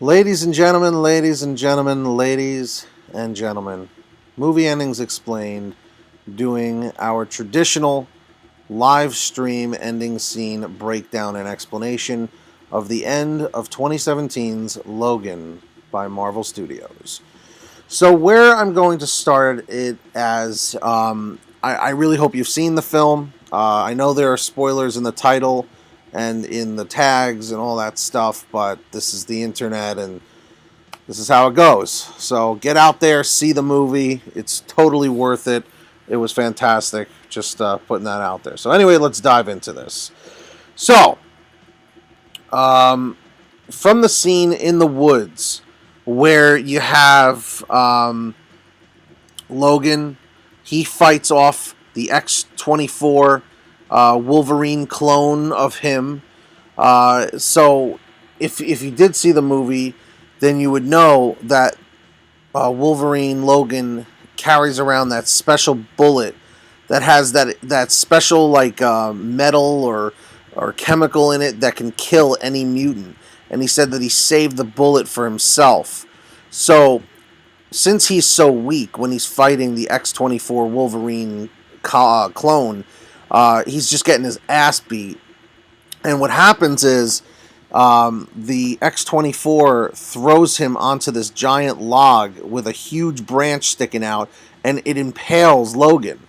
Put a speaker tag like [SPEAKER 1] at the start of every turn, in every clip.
[SPEAKER 1] Ladies and gentlemen, ladies and gentlemen, ladies and gentlemen, Movie Endings Explained, doing our traditional live stream ending scene breakdown and explanation of the end of 2017's Logan by Marvel Studios. So, where I'm going to start it as, I really hope you've seen the film. I know there are spoilers in the title and in the tags and all that stuff, but this is the internet and this is how it goes. So get out there, see the movie. It's totally worth it. It was fantastic. Just putting that out there. So anyway, let's dive into this. So, um, from the scene in the woods where you have Logan, he fights off the X-24 Wolverine clone of him. So if you did see the movie, then you would know that Wolverine Logan carries around that special bullet that has that special like metal or chemical in it that can kill any mutant. And he said that he saved the bullet for himself. So since he's so weak when he's fighting the X-24 Wolverine clone, he's just getting his ass beat. And what happens is the X-24 throws him onto this giant log with a huge branch sticking out, and it impales Logan.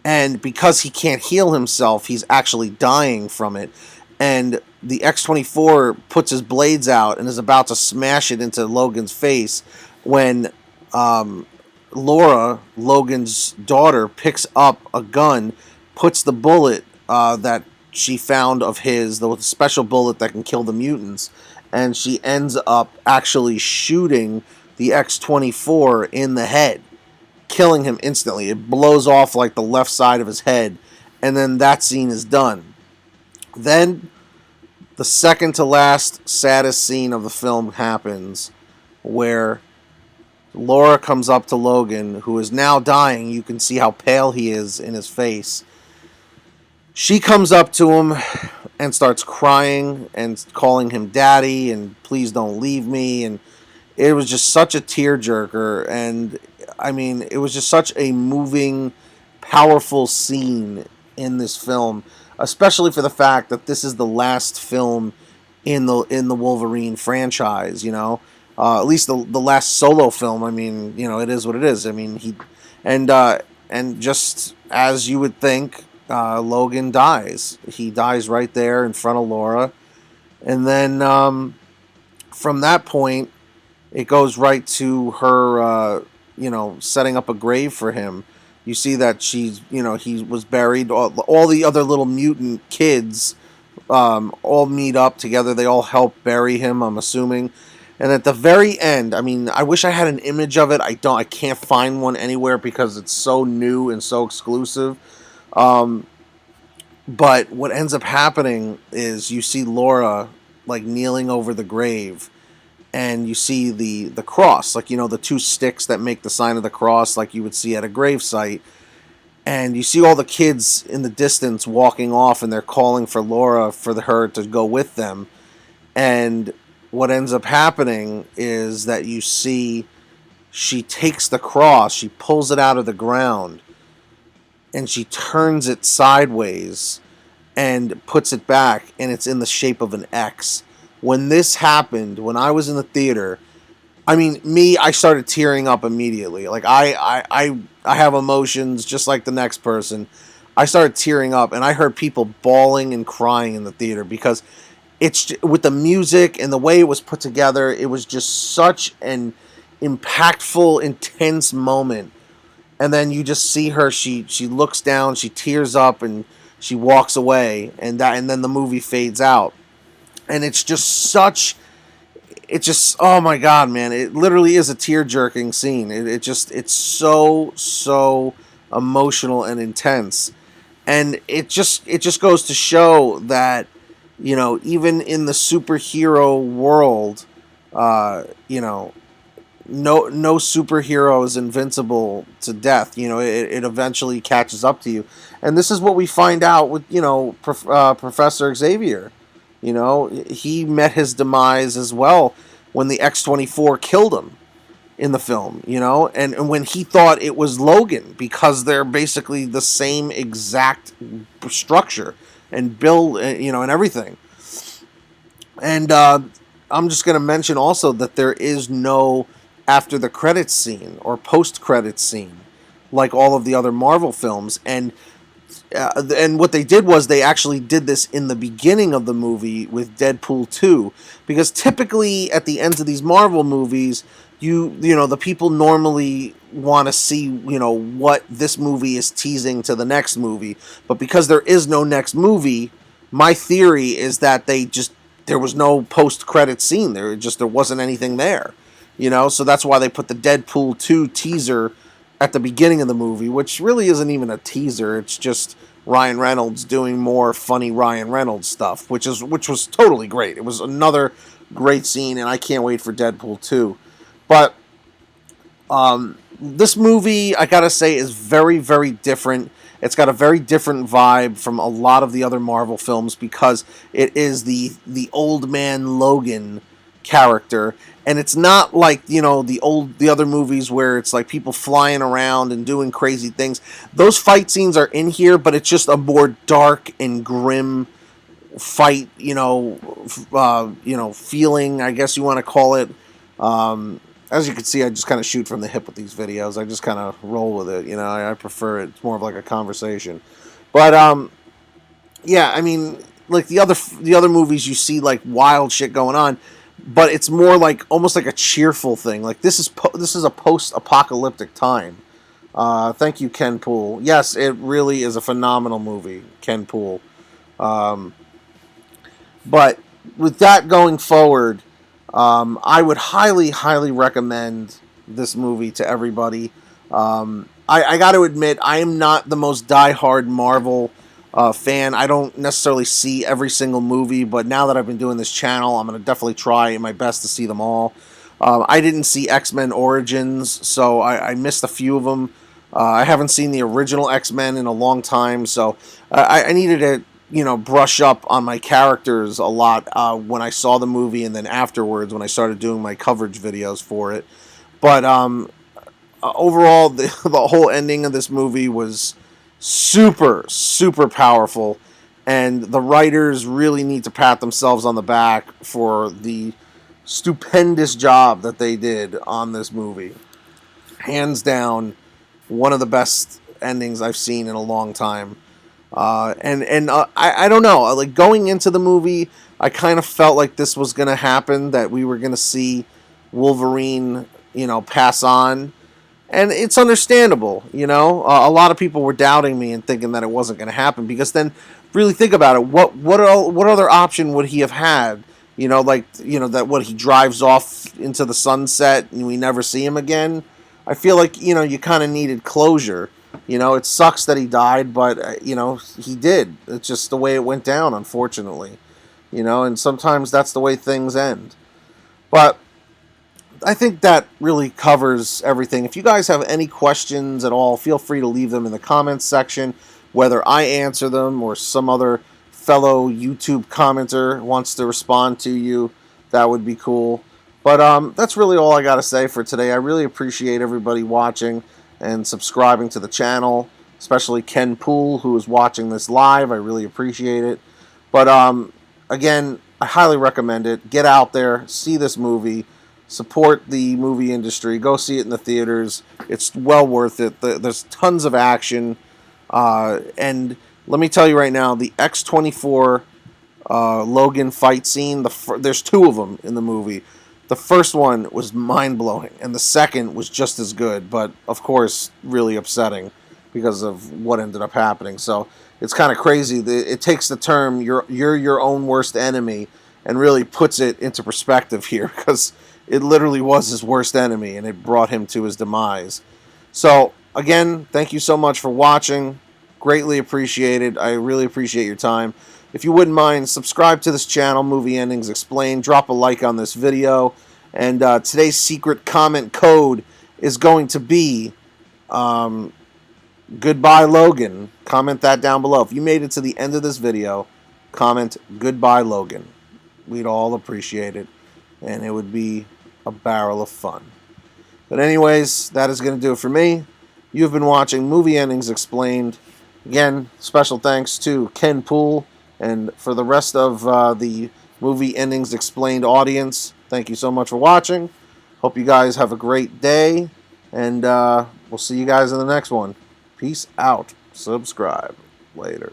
[SPEAKER 1] And because he can't heal himself, he's actually dying from it. And the X-24 puts his blades out and is about to smash it into Logan's face when Laura, Logan's daughter, picks up a gun, puts the bullet that she found of his, the special bullet that can kill the mutants, and she ends up actually shooting the X-24 in the head, killing him instantly. It blows off like the left side of his head, and then that scene is done. Then the second to last saddest scene of the film happens, where Laura comes up to Logan, who is now dying. You can see how pale he is in his face. She comes up to him and starts crying and calling him daddy and please don't leave me. And it was just such a tearjerker. And I mean, it was just such a moving, powerful scene in this film, especially for the fact that this is the last film in the Wolverine franchise. At least the last solo film. I mean, it is what it is. I mean, and and just as you would think, Logan dies. He dies right there in front of Laura, and then from that point, it goes right to her, setting up a grave for him. You see that he was buried. All the other little mutant kids all meet up together. They all help bury him, I'm assuming. And at the very end, I mean, I wish I had an image of it. I can't find one anywhere because it's so new and so exclusive. But what ends up happening is you see Laura like kneeling over the grave, and you see the cross, like the two sticks that make the sign of the cross, like you would see at a grave site. And you see all the kids in the distance walking off, and they're calling for Laura for her to go with them. And what ends up happening is that you see she takes the cross, she pulls it out of the ground, and she turns it sideways and puts it back, and it's in the shape of an X. When this happened, when I was in the theater, I mean, I started tearing up immediately. Like, I have emotions just like the next person. I started tearing up, and I heard people bawling and crying in the theater because it's with the music and the way it was put together. It was just such an impactful, intense moment. And then you just see her. She looks down, she tears up, and she walks away. And then the movie fades out. And it's just oh my god, man! It literally is a tear-jerking scene. It's so emotional and intense, and it just goes to show that even in the superhero world, no superhero is invincible to death. It eventually catches up to you, and this is what we find out with Professor Xavier. He met his demise as well when the X-24 killed him in the film, and when he thought it was Logan, because they're basically the same exact structure and build, and everything. And I'm just going to mention also that there is no after the credits scene or post credits scene like all of the other Marvel films. And what they did was they actually did this in the beginning of the movie with Deadpool 2, because typically at the ends of these Marvel movies, the people normally want to see, what this movie is teasing to the next movie. But because there is no next movie, my theory is that there was no post-credit scene. There wasn't anything there. So that's why they put the Deadpool 2 teaser at the beginning of the movie, which really isn't even a teaser. It's just Ryan Reynolds doing more funny Ryan Reynolds stuff, which was totally great. It was another great scene, and I can't wait for Deadpool 2. But this movie, I gotta say, is very, very different. It's got a very different vibe from a lot of the other Marvel films because it is the old man Logan character, and it's not like the other movies where it's like people flying around and doing crazy things. Those fight scenes are in here, but it's just a more dark and grim fight, feeling, I guess you want to call it. As you can see, I just kind of shoot from the hip with these videos. I just kind of roll with it. I prefer it. It's more of like a conversation. But yeah, I mean, like the other movies, you see like wild shit going on, but it's more like almost like a cheerful thing. Like this is a post-apocalyptic time. Thank you, Ken Poole. Yes, it really is a phenomenal movie, Ken Poole. But with that going forward, I would highly, highly recommend this movie to everybody. I got to admit, I am not the most diehard Marvel fan. I don't necessarily see every single movie, but now that I've been doing this channel, I'm going to definitely try my best to see them all. I didn't see X-Men Origins, so I missed a few of them. I haven't seen the original X-Men in a long time, so I needed to brush up on my characters a lot when I saw the movie, and then afterwards when I started doing my coverage videos for it. But overall, the whole ending of this movie was super, super powerful, and the writers really need to pat themselves on the back for the stupendous job that they did on this movie. Hands down, one of the best endings I've seen in a long time. I don't know, like going into the movie, I kind of felt like this was going to happen, that we were going to see Wolverine, pass on. And it's understandable, a lot of people were doubting me and thinking that it wasn't going to happen, because then really think about it. What other option would he have had? That what he drives off into the sunset and we never see him again. I feel like, you kind of needed closure. It sucks that he died, but, he did. It's just the way it went down, unfortunately. And sometimes that's the way things end. But I think that really covers everything. If you guys have any questions at all, feel free to leave them in the comments section. Whether I answer them or some other fellow YouTube commenter wants to respond to you, that would be cool. But that's really all I got to say for today. I really appreciate everybody watching and subscribing to the channel, especially Ken Poole, who is watching this live. I really appreciate it. But again, I highly recommend it. Get out there, see this movie, support the movie industry, go see it in the theaters. It's well worth it. There's tons of action. And let me tell you right now, the X-24 Logan fight scene, there's two of them in the movie. The first one was mind-blowing, and the second was just as good, but, of course, really upsetting because of what ended up happening. So it's kind of crazy. It takes the term, you're your own worst enemy, and really puts it into perspective here, because it literally was his worst enemy, and it brought him to his demise. So, again, thank you so much for watching. Greatly appreciated. I really appreciate your time. If you wouldn't mind, subscribe to this channel, Movie Endings Explained. Drop a like on this video. And today's secret comment code is going to be Goodbye Logan. Comment that down below. If you made it to the end of this video, comment Goodbye Logan. We'd all appreciate it. and it would be a barrel of fun. But anyways, that is going to do it for me. You've been watching Movie Endings Explained. Again, special thanks to Ken Poole, and for the rest of the Movie Endings Explained audience, thank you so much for watching. Hope you guys have a great day, and we'll see you guys in the next one. Peace out. Subscribe. Later.